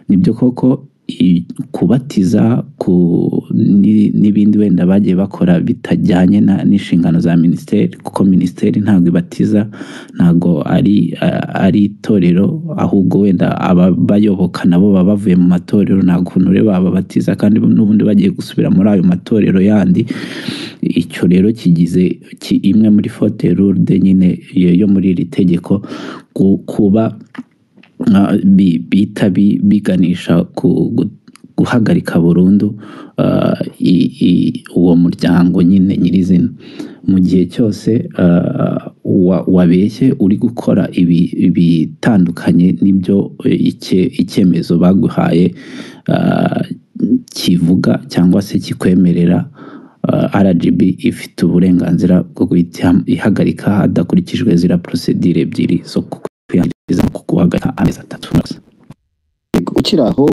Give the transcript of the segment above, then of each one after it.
nibyo koko kubatiza n'ibindi wenda bagiye bakora bitajyanye n'inshingano za minisiteri, kuko minisiteri ntabwo ibatiza, ntabwo ari itorero, ahubwo wenda abayoboka nabo baba bavuye mu matorero, ntabwo ukuntu rero bababatiza kandi n'ubundi bagiye gusubira muri ayo matorero yandi. Icyo rero kigize imwe muri faute lourde nyine yo muri iri tegeko, kuba bita biganisha guhagarika burundu uwo muryango nyine nyirizina, mu gihe cyose wabeshye uri gukora ibitandukanye n'ibyo icyemezo baguhaye kivuga cyangwa se kikwemerera. RGB ifite uburenganzira bwo guhita ihagarika hadakurikijwe zira procedure ebyiri zo kwiyandikisha ku guhagarika amezi 3. Ukiraho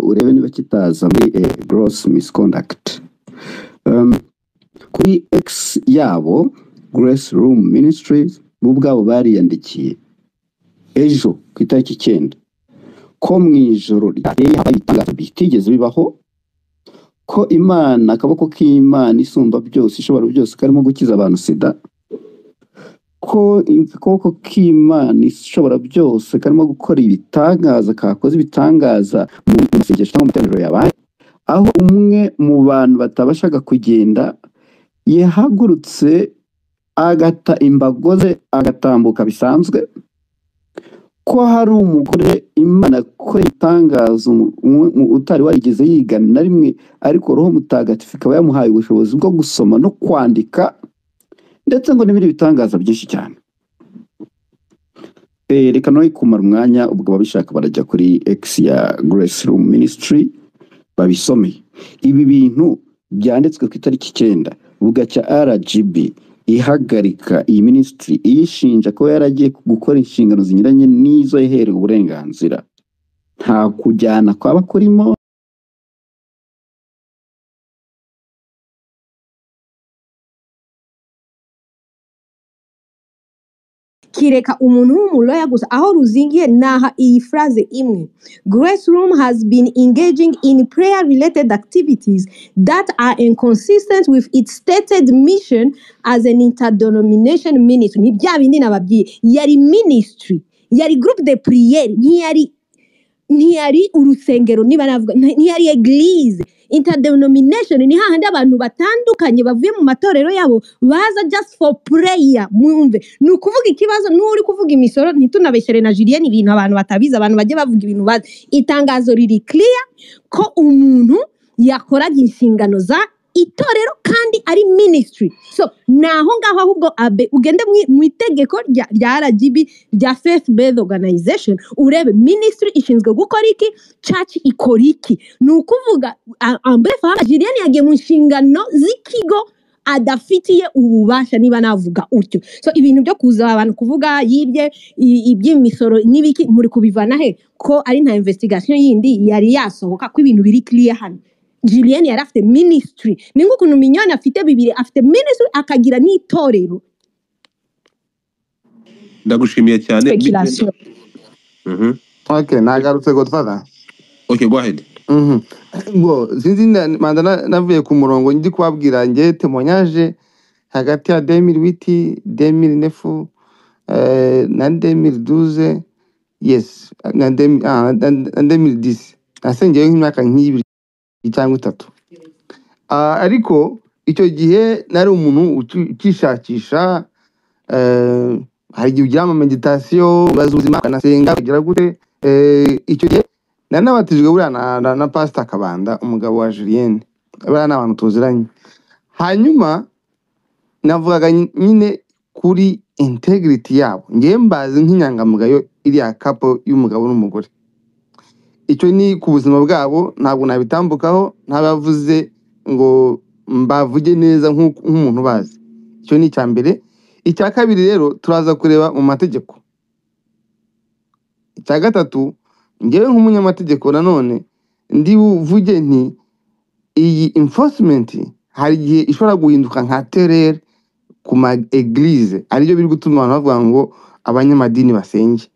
urebe niba kitaza muri gross misconduct. Kuri X yabo Grace Room Ministries bo ubwabo bariyandikiye ejo ku itariki 9 ko mu ijoro ry'itangazo bitigeze bibaho ko Imana, akaboko k'Imana isumba byose ishobora byose karimo gukiza abantu sida, ko akaboko k'Imana ishobora byose karimo gukora ibitangaza, kakoze ibitangaza mu masengesho cyangwa mu matorero yabaye, aho umwe mu bantu batabashaga kugenda yahagurutse agata imbago ze agatambuka bisanzwe, ko hari umugore Imana ko itangaza utari warigeze yigana na rimwe, ariko Roho Mutagatifu ikaba yamuhaye ubushobozi bwo gusoma no kwandika, ndetse ngo n'ibindi bitangaza byinshi cyane. Reka no kumara umwanya, ubwo babishaka barajya kuri X ya Grace Room Ministry babisome. Ibi bintu byanditswe ku itariki 9 bugacya RGB ihagarika iyi ministry iyishinja ko yaragiye gukora inshingano zinyuranye n'izo yaherewe uburenganzira. Nta kujyana kwaba kurimo, kireka umuntu w'umuloya gusa, aho ruzingiye naha iyi phrase imwe: Grace Room has been engaging in prayer related activities that are inconsistent with its stated mission as an interdenomination ministry. Ni bya bindi nababwiye, yari ministry, yari groupe de prière, ntiyari urusengero, niba navuga ntiyari eglise. Interdenomination ni hahandi abantu batandukanye bavuye mu matorero yabo baza just for prayer. Mwumve, ni ukuvuga ikibazo n'uri kuvuga imisoro, ntitunabeshere na Julien ibintu abantu batabiza, abantu bajye bavuga ibintu bazi. Itangazo riri clear ko umuntu yakoraga inshingano za itorero kandi ari ministry. So naho ngaho ahubwo ugende mu itegeko rya RGB rya Faith Based Organization urebe ministry ishinzwe gukora iki, church ikora iki. Ni ukuvuga bref Julien yagiye mu nshingano z'ikigo adafitiye ububasha, niba navuga utyo. So ibintu byo kuza abantu kuvuga yibye iby'imisoro n'ibiki muri kubivana he ko ari nta investigation yindi yari yasohoka ko ibintu biri clear hano. Julien yari afite ministry, ni nk'ukuntu Mignone afite bibiri, afite ministry akagira n'itorero. Ndagushimiye cyane. Okay, nagarutse Godfather. Okay, go ahead. Ngo sinzi manda navuye ku murongo ndi kubabwira nge témoignage hagati ya 2008 2009 na 2012, yes, na 2010 asengeye nk'imyaka nk'ibiri cyangwa 3. Ariko icyo gihe nari umuntu ukishakisha, hari igihe ugira meditation bazuzima kanasenga kugira gute. Icyo gihe nanabatijwe buriya na Pastor Kabanda, umugabo wa Julien, buriya n'abantu tuziranye. Hanyuma navugaga nyine kuri integrity yabo, ngiye mbazi nk'inyangamugayo iriya couple y'umugabo n'umugore. Icyo ni ku buzima bwabo, ntabwo nabitambukaho, ntabavuze ngo mbavuge neza nk'umuntu bazi. Icyo ni icya mbere. Icya kabiri rero turaza kureba mu mategeko. Icya gatatu, ngewe nk'umunyamategeko nanone ndi buvuge nti iyi enforcement hari igihe ishobora guhinduka nka terere ku ma eglise, ariyo biri gutuma abantu bavuga ngo abanyamadini basenge.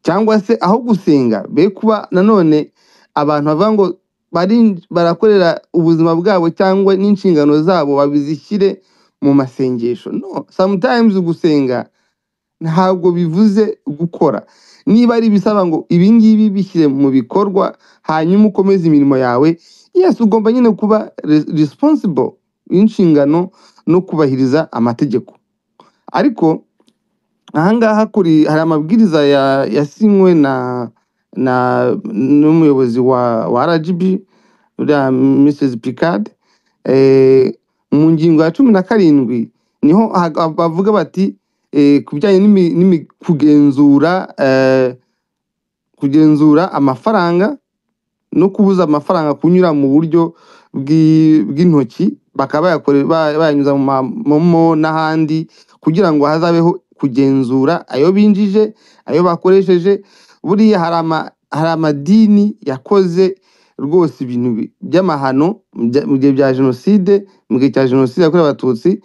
cyangwa se aho gusenga be kuba nanone abantu bavuga ngo barakorera ubuzima bwabo cyangwa n'inshingano zabo babizishyire mu masengesho. No, sometimes gusenga ntabwo bivuze gukora. Niba ari bisaba ngo ibi ngibi bishyire mu bikorwa hanyuma ukomeze imirimo yawe, yes, ugomba nyine kuba responsible inshingano no kubahiriza amategeko. Ariko ahangaha hari amabwiriza yasinywe n'umuyobozi wa RGB uriya Mrs Picard, mu ngingo ya 17 niho bavuga bati ku bijyanye kugenzura amafaranga no kubuza amafaranga kunyura mu buryo bw'intoki, bakaba bayanyuza mu momo n'ahandi, kugira ngo hazabeho kugenzura ayo binjije, ayo bakoresheje. Buriya hari amadini yakoze rwose ibintu by'amahano mu gihe bya jenoside, mu gihe cya jenoside yakorewe abatutsi,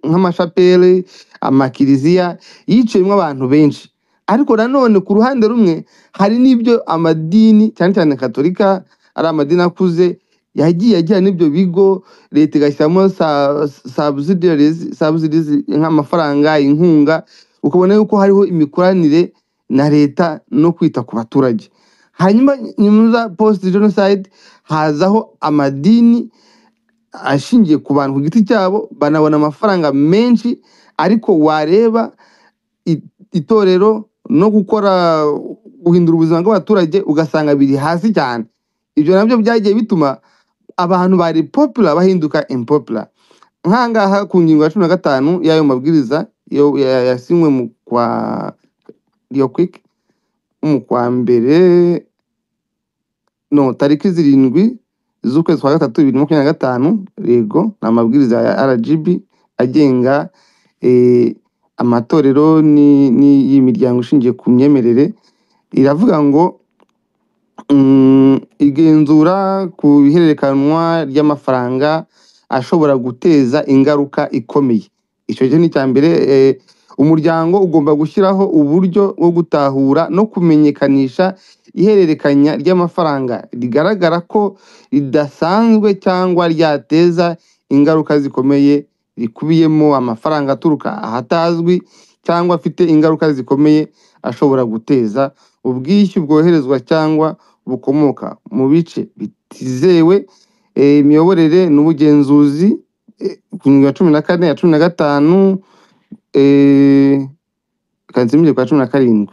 nk'amashapeli, amakiliziya yiciyemo abantu benshi. Ariko nanone ku ruhande rumwe hari n'ibyo amadini cyane cyane katolika, ari amadini akuze, yagiye agira n'ibyo bigo leta igashyiramo subsidies nk'amafaranga, inkunga, ukabona yuko hariho imikoranire na leta no kwita ku baturage. Hanyuma nyuma za post genocide hazaho amadini ashingiye ku bantu ku giti cyabo, banabona amafaranga menshi, ariko wareba itorero no guhindura ubuzima bw'abaturage ugasanga biri hasi cyane. Ibyo nabyo byagiye bituma abantu bari popular bahinduka impopular. Nkangaha ku ngingo ya 15 y'ayo mabwiriza yasinywe mu kwa mbere, no, tariki 7 z'ukwezi kwa 3 2025, yego, n'amabwiriza ya RGB agenga amatorero n'imiryango ishingiye ku myemerere. Iravuga ngo igenzura ku ihererekanwa ry'amafaranga ashobora guteza ingaruka ikomeye. Icyo cyo ni cyambere. Umuryango ugomba gushyiraho uburyo bwo gutahura no kumenyekanisha ihererekanya ry'amafaranga rigaragara ko ridasanzwe cyangwa ryateza ingaruka zikomeye, rikubiyemo amafaranga aturuka ahatazwi cyangwa afite ingaruka zikomeye, ashobora guteza ubwishyu bwoherezwa cyangwa bukomoka mu bice bitizewe, imiyoborere n'ubugenzuzi. Ku ngingo ya 14 ya 15 kanzimire kwa 17,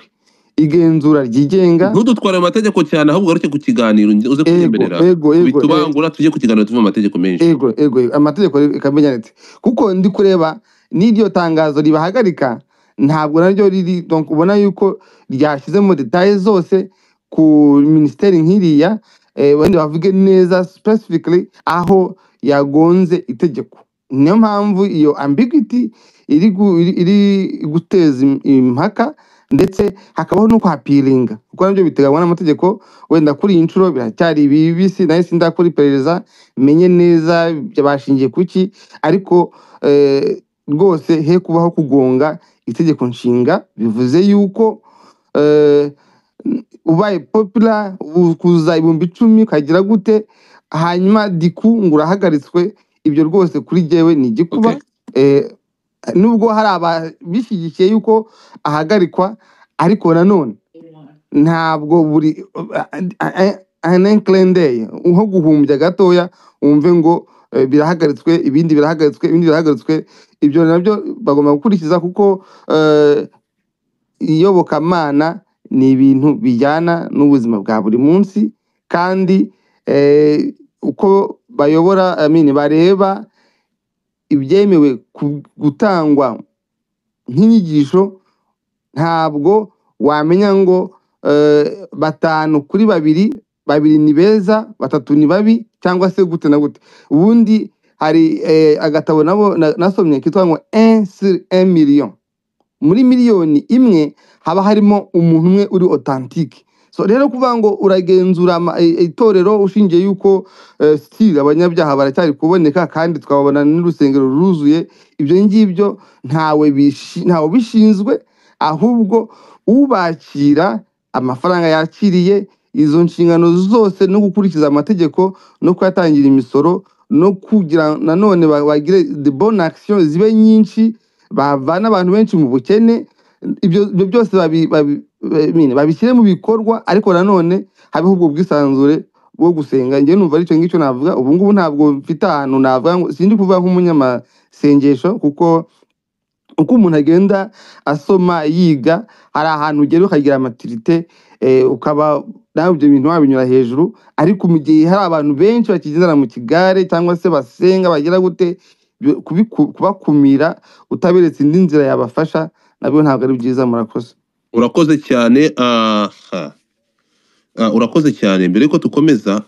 igenzura ryigenga. Ntudutware amategeko cyane, ahubwo garuke ku kiganiro uze kuyemerera bitubangura tujye ku kiganiro tuva amategeko menshi. Ego amategeko ikamenyanetse, kuko ndi kureba n'iryo tangazo ribahagarika ntabwo naryo riri, donc ubona yuko ryashyizemo details zose ku ministeri nk'iriya, wenda bavuge neza specifically aho yagonze itegeko. Niyo mpamvu iyo ambiguity iri guteza impaka, ndetse hakabaho no kwapiringa, kuko nabyo biteganywa n'amategeko. Wenda kuri iyi nshuro biracyari bibisi, nayo sindakora iperereza menye neza byabashingiye kuki, ariko rwose he kubaho kugonga itegeko nshinga. Bivuze yuko ubaye popular kuza 10,000 ukagira gute, hanyuma diku ngurahagaritswe, ibyo rwose kuri jewe ni igikuba. Nubwo hari abishyigikiye yuko ahagarikwa, ariko nanone ntabwo buri day nko guhumbya gatoya wumve ngo birahagaritswe, ibindi birahagaritswe. Ibyo nabyo bagomba gukurikiza, kuko iyobokamana ni ibintu bijyana n'ubuzima bwa buri munsi, kandi uko bayobora bareba ibyemewe gutangwa nk'inyigisho. Ntabwo wamenya ngo 5 kuri 2 ni beza, 3 ni babi, cyangwa se gute na gute. Ubundi hari agatabo nabo nasomye kitwa ngo 1 sur 1 million. Muri miliyoni imwe haba harimo umuntu umwe uri authentique. So rero kuvuga ngo uragenzura itorero ushingiye yuko still abanyabyaha baracyari kuboneka kandi twabona n'urusengero ruruzuye, ibyo ngibyo ntawe bishinzwe, ahubwo ubakira amafaranga yakiriye, izo nshingano zose no gukurikiza amategeko no kuyatangira imisoro no kugira nanone bagire de bonne action zibe nyinshi, bavana abantu benshi mu bukene. Ibyo byose babishyire mu bikorwa, ariko nanone habeho ubwo bwisanzure bwo gusenga. Njye numva aricyo ngicyo navuga. Ubu ngubu ntabwo mfite ahantu navuga ngo sindi kuvuga nk'umunyamasengesho, kuko uko umuntu agenda asoma yiga hari ahantu ugera ukagira maturite, ukaba nawe ibyo bintu wabinyura hejuru. Ariko mu gihe hari abantu benshi bakigendera mu kigare cyangwa se basenga bagira gute, kubakumira utaberetse indi nzira yabafasha, nabyo ntabwo ari byiza. Murakoze. Urakoze cyane. Urakoze cyane. Mbere ko tukomeza,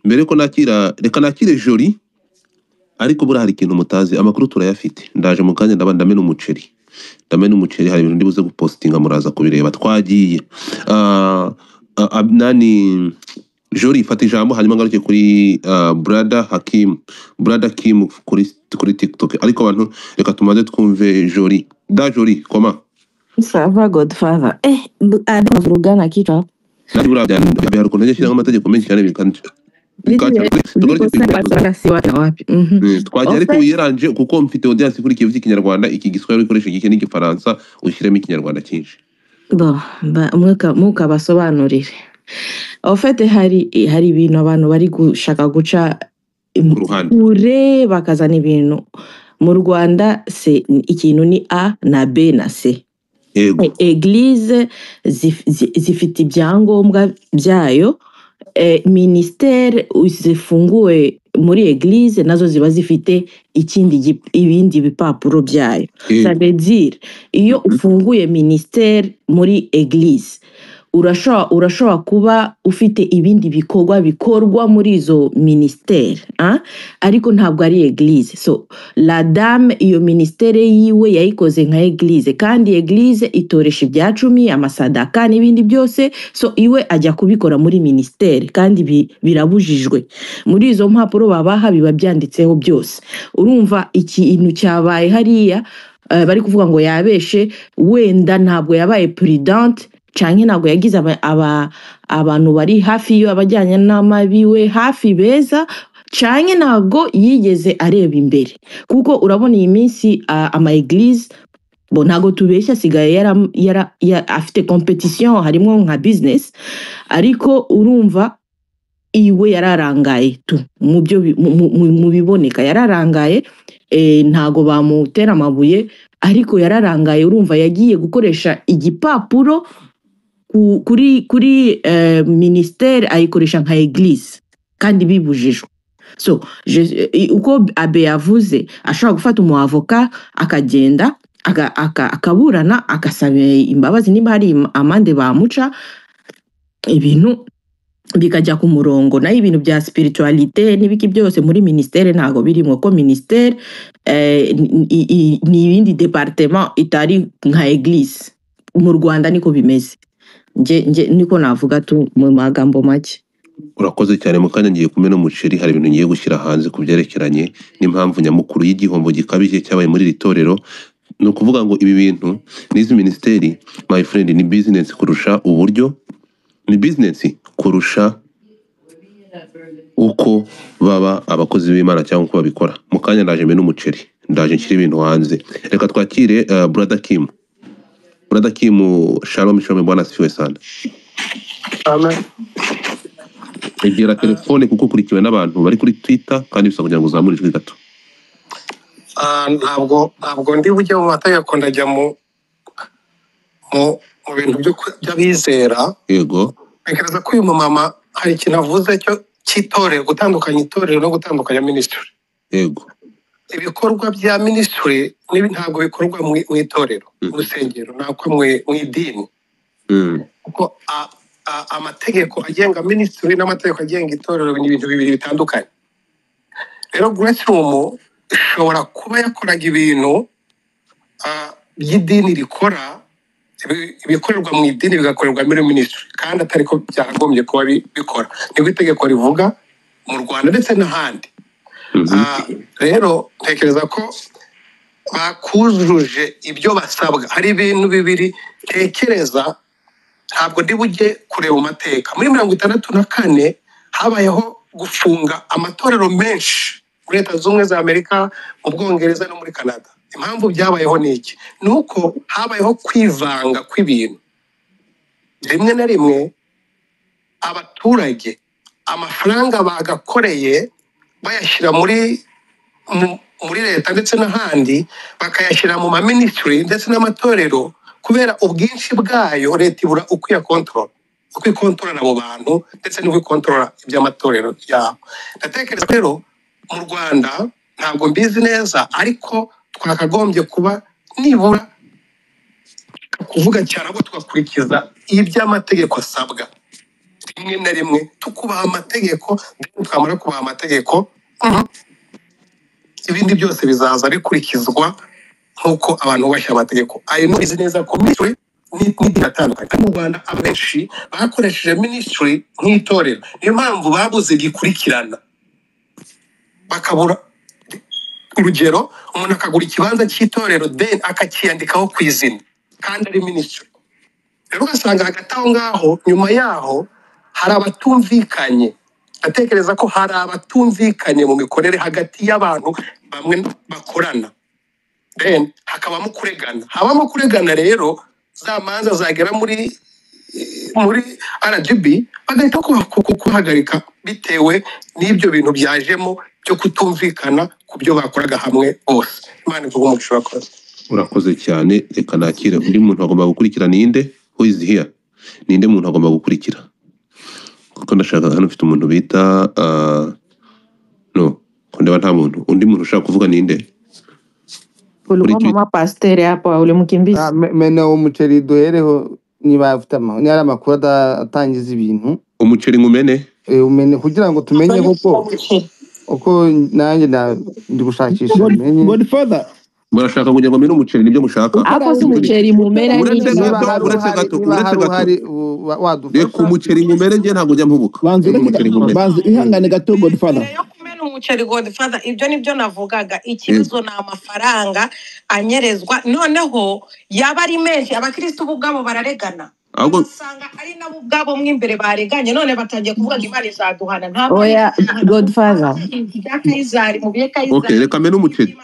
mbere ko reka nakire Jolie, ariko buriya hari ikintu mutazi, amakuru turayafite. Ndaje mu kanya ndamena umuceri, hari ibintu ndibuze gupostinga, muraza kubireba. Twagiye nani Jolie, fata ijambo hanyuma ngaruke kuri Brother Kim kuri TikTok. Ariko abantu reka tumaze twumve Jolie. Jolie, comment ça va Godfather? Vurugana kichwa nari burabya ukuntu njye amategeko menshi cyane twagiye, ariko uyiranje kuko mfite audience kuri kivu cy'ikinyarwanda, iki giswahili ukoresha iki n'igifaransa, ushyiremo ikinyarwanda cyinshi. Muka basobanurire. En fait hari ibintu abantu bari gushaka guca kure, bakazana ibintu mu Rwanda. Se ikintu ni A na B na C. Eglise zifite ibyangombwa byayo, ministere zifunguwe muri eglise nazo ziba zifite ibindi bipapuro byayo. Ça veut dire iyo ufunguye ministere muri eglise, urashobora kuba ufite ibindi bikorwa muri izo ministere, ariko ntabwo ari eglise. So la dame iyo ministere yiwe yayikoze nka eglise, kandi eglise itoresha ibya 10 amasadaka n'ibindi byose. So iwe ajya kubikora muri ministere, kandi birabujijwe. Muri izo mpapuro babaha biba byanditseho byose. Urumva ikintu cyabaye hariya, bari kuvuga ngo yabeshe, wenda ntabwo yabaye prudente, canke ntabwo yagize abantu bari hafi yo abajyanye n'amabiwe hafi beza, canke ntabwo yigeze areba imbere. Kuko urabona iyi minsi ama eglise ntabwo tubeshya, asigaye afite competition, harimo nka business. Ariko urumva iwe yararangaye tu mu biboneka, yararangaye. Ntago bamutera amabuye, ariko yararangaye. Urumva yagiye gukoresha igipapuro kuri ministere, ayikoresha nka eglise kandi bibujijwe. So uko Abe yavuze, ashobora gufata umuavoka akagenda akaburana, akasaba imbabazi niba hari amande bamuca, ibintu bikajya ku murongo. Naho ibintu bya spiritualite n'ibiki byose muri ministere ntago birimo, ko ministere ni ibindi departement itari nka eglise. Mu Rwanda niko bimeze. Nje niko navuga tu mu magambo make. Urakoze cyane. Mu kanya ngiye kumena umuceri, hari ibintu ngiye gushyira hanze ku byerekeranye n'impamvu nyamukuru y'igihombo gikabije cyabaye muri ritorero. No kuvuga ngo ibi bintu n'izi ministeri, my friend, ni business kurusha uburyo, ni business kurusha uko baba abakozi b'Imana cyangwa uko babikora. Mu kanya ndaje mena umuceri, ndaje nshyira ibintu hanze. Reka twakire Brother Kim. Brother Kim, shalom shalom, bwana asifiwe sana. Amen. Egera telefone kuko kurikiwe n'abantu bari kuri Twitter, kandi bisaba kugira ngo uzamure ijwi gato. Ntabwo ndi bujye mu mategeko, ndajya mu bintu by'abizera. Yego. Ntekereza ko uyu mama hari ikintu avuze cyo cy'itorero, gutandukanya itorero no gutandukanya ministry. Yego. Ibikorwa bya ministry ntabwo bikorwa mu itorero, mu rusengero, nako mu idini. Kuko amategeko agenga ministry n'amategeko agenga itorero ni ibintu bibiri bitandukanye. Rero Grace Room ishobora kuba yakoraga ibintu by'idini rikora, ibikorerwa mu idini bigakorerwa muri ministry, kandi atari ko byaragombye kuba bikora. Nibwo itegeko rivuga mu Rwanda ndetse n'ahandi. Rero ntekereza ko bakujuje ibyo basabwa. Hari ibintu bibiri tekereza, ntabwo ndi bujye kureba mu mateka. Muri 1964 habayeho gufunga amatorero menshi muri Leta Zunze Ubumwe za Amerika, mu Bwongereza no muri Canada. Impamvu byabayeho ni iki? Ni uko habayeho kwivanga kw'ibintu. Rimwe na rimwe abaturage amafaranga bagakoreye bayashyira muri leta ndetse n'ahandi, bakayashyira mu ma-ministry ndetse n'amatorero, kubera ubwinshi bwayo leta ibura uko ikontorora abo bantu ndetse n'uko ikontorora iby'amatorero yabo. Ndatekereza rero mu Rwanda ntabwo mbizi neza, ariko twakagombye kuba nibura kuvuga cyane ahubwo tugakurikiza iby'amategeko asabwa. Rimwe na rimwe tukubaha amategeko, twamara kubaha amategeko ibindi byose bizaza bikurikizwa nk'uko abantu bubashye amategeko. Ayo ntubizi neza ko ministry n'idini atandukanye mu Rwanda abenshi bakoresheje ministry nk'itorero, niyo mpamvu babuze gikurikirana, bakabura urugero umuntu akagura ikibanza cy'itorero then akakiyandikaho ku izina kandi ari ministry. Rero ugasanga hagati aho ngaho nyuma yaho hari abatumvikanye. Atekereza ko hari abatumvikanye mu mikorere hagati y'abantu bamwe bakorana, then hakabamo kuregana. Habamo kuregana rero za manza zagera muri RGB bagahita kuhagarika bitewe n'ibyo bintu byajemo byo kutumvikana ku byo bakoraga hamwe bose. Imana ivuga umugisha wakoze. Urakoze cyane. Reka nakire undi muntu agomba gukurikira. Ninde? Who is here? Ninde muntu agomba gukurikira? Kuko ndashaka hano ufite umuntu bita no kundeba nta muntu. Undi muntu ushaka kuvuga ninde? Ulikuwa mama pasteur hapa ule mkimbizi. Mene umuceri duhereho niba afite ni ari amakuru atangiza ibintu. Umuceri ngumene? Umene kugira ngo tumenye uko nanjye ndi gushakisha menye. Godfather, murashaka kugira ngo mene umuceri nibyo mushaka? Ako si umuceri mumera uretse gato reka umuceri ngumene ngiye ntabwo njya mpubuka. banze ihangane gato Godfather. Umuceri Godfather, ibyo nibyo navugaga. Ikibazo ni amafaranga anyerezwa, noneho yaba ari menshi abakristo ubwabo bararegana, usanga ari nabo ubwabo mwimbere bareganye, none batangiye kuvuga Imana izaduhana. Ntabwo oya Godfather. Okay, reka mene umuceri.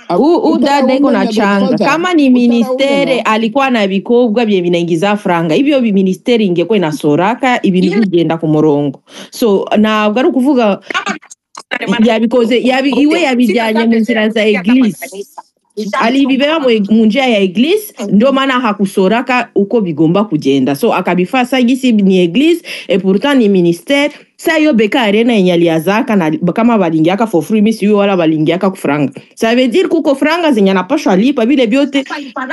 Udade kuna changa kama ni ministere alikuwa na bikobwa bye binaingiza franga, ibyo ministeri ingekuwa inasoraka ibintu bigenda ku murongo. So ntabwo ari ukuvuga yabikoze iwe yabijyanye mu nzira za eglise, alibibeba mu njia ya eglise, ndio maana hakusoraka uko bigomba kugenda. So akabifasa gisi ni eglise et pourtant ni ministère. Sa yo beka arena yenyaliazaka na kama balingiaka for free, misi yo wala balingiaka ku franga. Ça veut dire kuko franga zenya napashwa lipa bile byote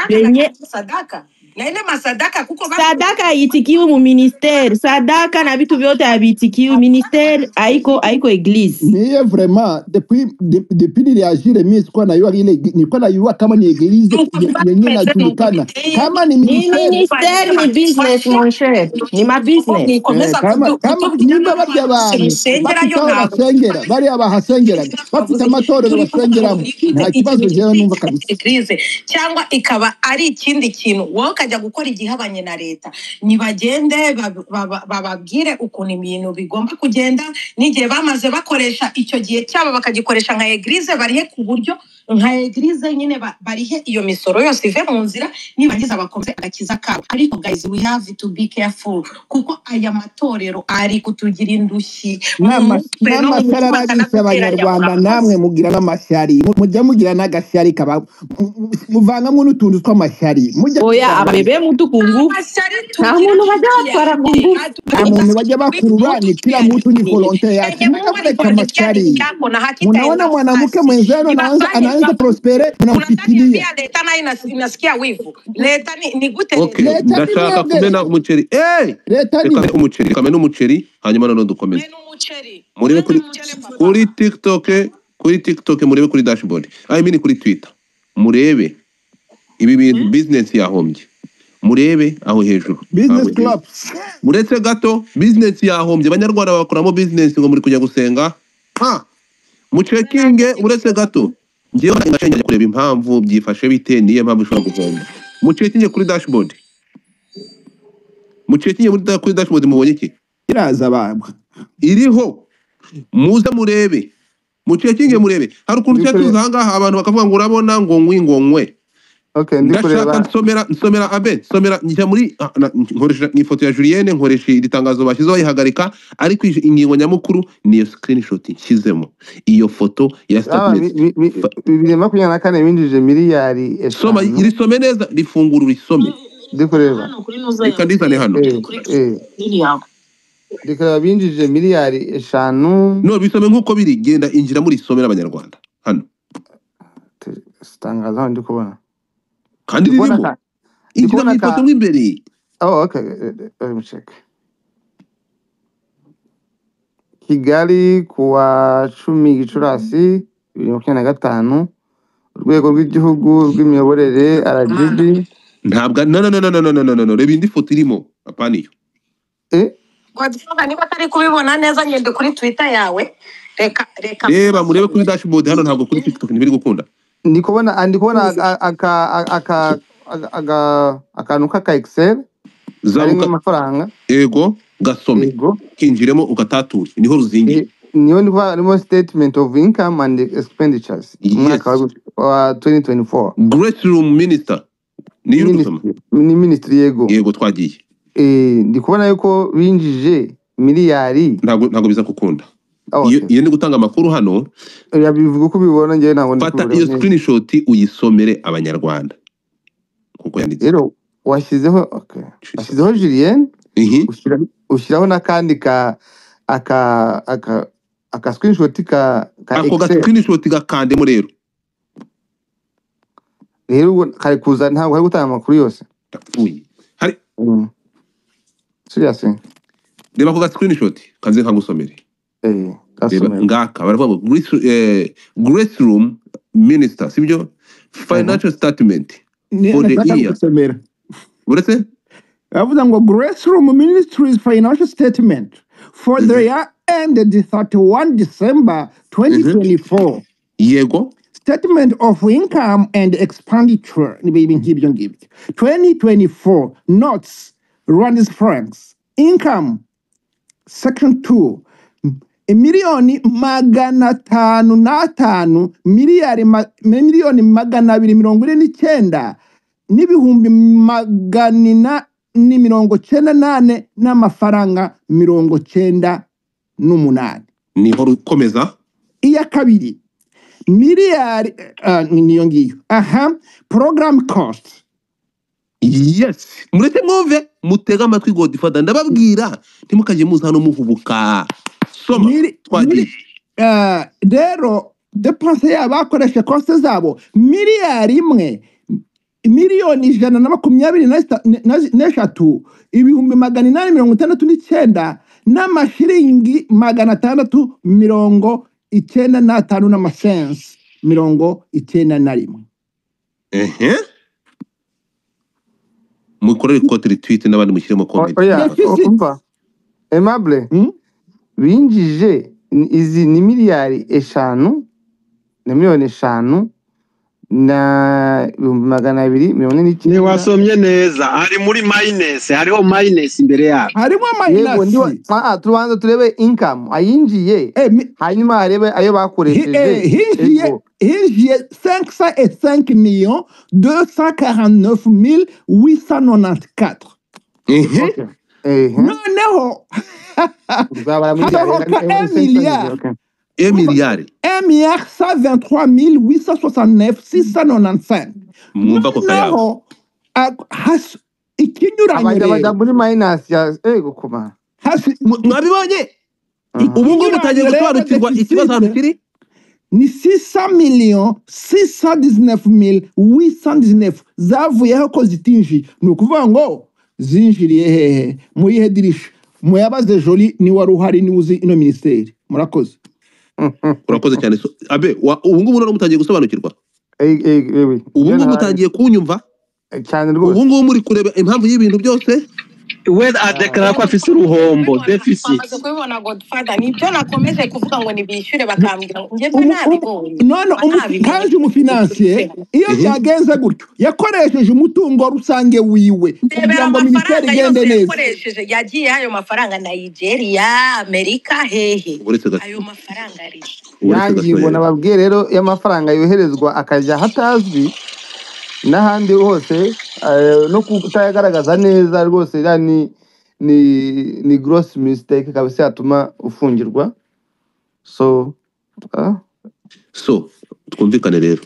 benye sadaka. Na ile masadaka kuko sadaka itikiwe mu ministère, sadaka na vitu vyote habitikiwe ministère, haiko eglise. Mais vraiment depuis réagir miss kwa na yua ile ni kwa na yua kama ni eglise yenye inajulikana kama ni ministère ni business mon cher, ni ma business. Kama nimba barya abantu basengera bari abahasengera bafite amatorero basengeramo, nta kibazo jewe numva kabisa. Eglise cyangwa ikaba ari ikindi kintu wowe ukajya gukora igihabanye na leta, nibagende bababwire ukuntu ibintu bigomba kugenda. N'igihe bamaze bakoresha icyo gihe cyabo bakagikoresha nka eglise, barihe ku buryo nka eglise nyine barihe iyo misoro yose ive mu nzira, nibagize abakomeze agakiza kabo. Ariko guys, we have to be careful kuko aya matorero ari kutugira indushyi. N'amashyari abanyarwanda namwe mugira n'amashyari, mujya mugira n'agashyari kaba muvangamwe n'utuntu tw'amashyari. Oya abebe mutukungu nta muntu bajya batwara kungu, nta muntu bajya bakurura, ni kila mtu ni volontaire yake. Mkabeka amashyari, unaona mwanamke mwenzenu anaanza prospere, unamfitilia. Leta nayo inasikia wivu. Leta ni gute? Okay, ndashaka kumena umuceri. Reka mena umuceri hanyuma none dukomeze. Murebe kuri TikTok, murebe kuri dashboard. I mean kuri Twitter. Murebe ibi bintu business yahombye. Murebe aho hejuru. Business clubs. Muretse gato business yahombye. Abanyarwanda bakoramo business ngo muri kujya gusenga. Mucekinge uretse gato. ngewe ngacenge kureba impamvu byifashe bite niyo mpamvu ushobora guhomba mucekinye kuri dashboard kuri dashboard mubonye iki iraza babwa iriho muze murebe mucekinge murebe hari ukuntu cyo tuza hangaha abantu bakavuga ngo urabona ngo ngwe okay ndi kureba nsomera abe njya muri nkoresha ifoto ya Julienne nkoresha iritangazo bashyizeho yihagarika ariko ingingo nyamukuru niyo screenshot nshyizemo iyo foto ya statement 2024 binjije miliyari soma irisome neza rifungura urisome ndi kureba reka ndizane hano reka binjije miliyari 5 no bisome nkuko biri genda injira muri somera abanyarwanda hano stangaza ndi kubona kandi ririmo injira mu ifoto mw'imbere okay let me check Kigali kuwa 10 Gicurasi 2025 urwego rw'igihugu rw'imiyoborere RGB ntabwo no reba indi foto irimo apaniyo Wadusanga niba atari kubibona neza ngende kuri Twitter yawe reka reba murebe kuri dashboard hano ntabwo kuri TikTok ntibiri gukunda ndi kubona akantu ka Excel zarimo amafaranga yego gasome kinjiremo ukatatushe niho ruzingi niyo ndimo statement of income and expenditures mwaka wa 2024 Grace Room Minister ni ministry yego twagiye ndi kubona yuko binjije miliyari ntabwo biza gukunda iyo ndi gutanga amakuru hano yabivuga uko bibona ngewe ntabwo ndi fata iyo screenshot uyisomere abanyarwanda kuko yanditse rero washyizeho Julien ushyiraho n'akandi aka screenshot ka ako ga screenshot gakandemo rero kari kuza ntabwo hari gutanga amakuru yose hari seriously reba ako ga screenshot kanze nkagusomere ngaka baravuga ngo Grace Room Minister sibyo financial statement for the year uretse bavuga ngo Grace Room Ministries financial statement for the year ended 31 December 2024 yego statement of income and expenditure 2024 notes Rwandese francs income section 2 miliyoni 505 miliyoni 249 n'ibihumbi 498 n'amafaranga 98 niho rukomeza iya kabiri miliyari niyo ngiyo program cost yes mureke mwumve mutega amatwi Godfather ndababwira ntimukaje muza hano muhubuka soma twagiye rero depense y'abakoresha cost zabo miliyari 1,123 ibihumbi 869 n'amashiringi 695 n'amasense 91 mukorere kote retweet n'abandi mushyiremo comment Aimable binjije izi ni miliyari 5 na miliyoni 5 na 249 ni wasomye neza hari muri minus hariho minus imbere yabo harimo minus tubanza turebe income ayinjiye hanyuma harebe ayo bakoresheje hinjiye 505,249,894 noneho miliyari 1,123,869 mwumva ko kayabo ikinyuranye abajya muri minus ya kuma mwabibonye ubu ngubu mutangiye gusobanukirwa ikibazo hano kiri ni 6,619,819 zavuyeho ko zitinjiye ni ukuvuga ngo zinjiriye hehe muri ihe dirisha muyabaze Jolie ni wari uhari ni uzi ino ministeri murakoze urakoze cyane abe ubu ngubu none mutangiye gusobanukirwa ubu ngubu mutangiye kunyumva cyane rwose ubu ngubu muri kureba impamvu y'ibintu byose we adeklara ko afise uruhombo deficit twamaze kubibona Godfather nibyo nakomeje kuvuga ngo nibishyure bakambwira ngo njye nabibonye none kaje umufinansiye iyo byagenze gutyo yakoresheje umutungo rusange wiwe kugira ngo ministeri igende neza yakoresheje yagiye ayo mafaranga Nigeria Amerika hehe ayo mafaranga ari yangingo nababwiye rero y'amafaranga yoherezwa akajya hatazwi n'ahandi hose no kutayagaragaza neza rwose ni gross mistake kabisa yatuma ufungirwa so twumvikane rero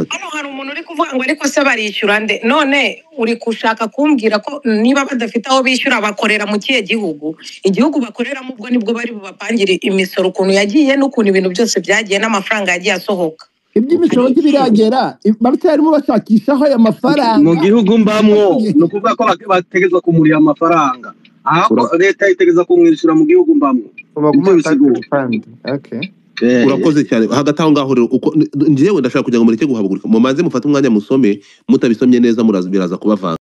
hano hari umuntu uri kuvuga ngo ariko se barishyura nde none uri kushaka kumbwira ko niba badafite aho bishyura bakorera mu kihe gihugu igihugu bakoreramo ubwo nibwo bari bubapangire imisoro ukuntu yagiye n'ukuntu ibintu byose byagiye n'amafaranga yagiye asohoka iby'imisoro by'ibiragera barimo bashakishaho aya mafaranga mu gihugu mbamwo no kuvuga ko bategezwa kumurira amafaranga aho leta itegeza kumwishyura mu gihugu mbamwo urakoze cyane hagati aho ngaho rero uko njyewe ndashaka kugira ngo mureke guhabagurika mumaze mufate umwanya musome mutabisomye neza biraza kubavanga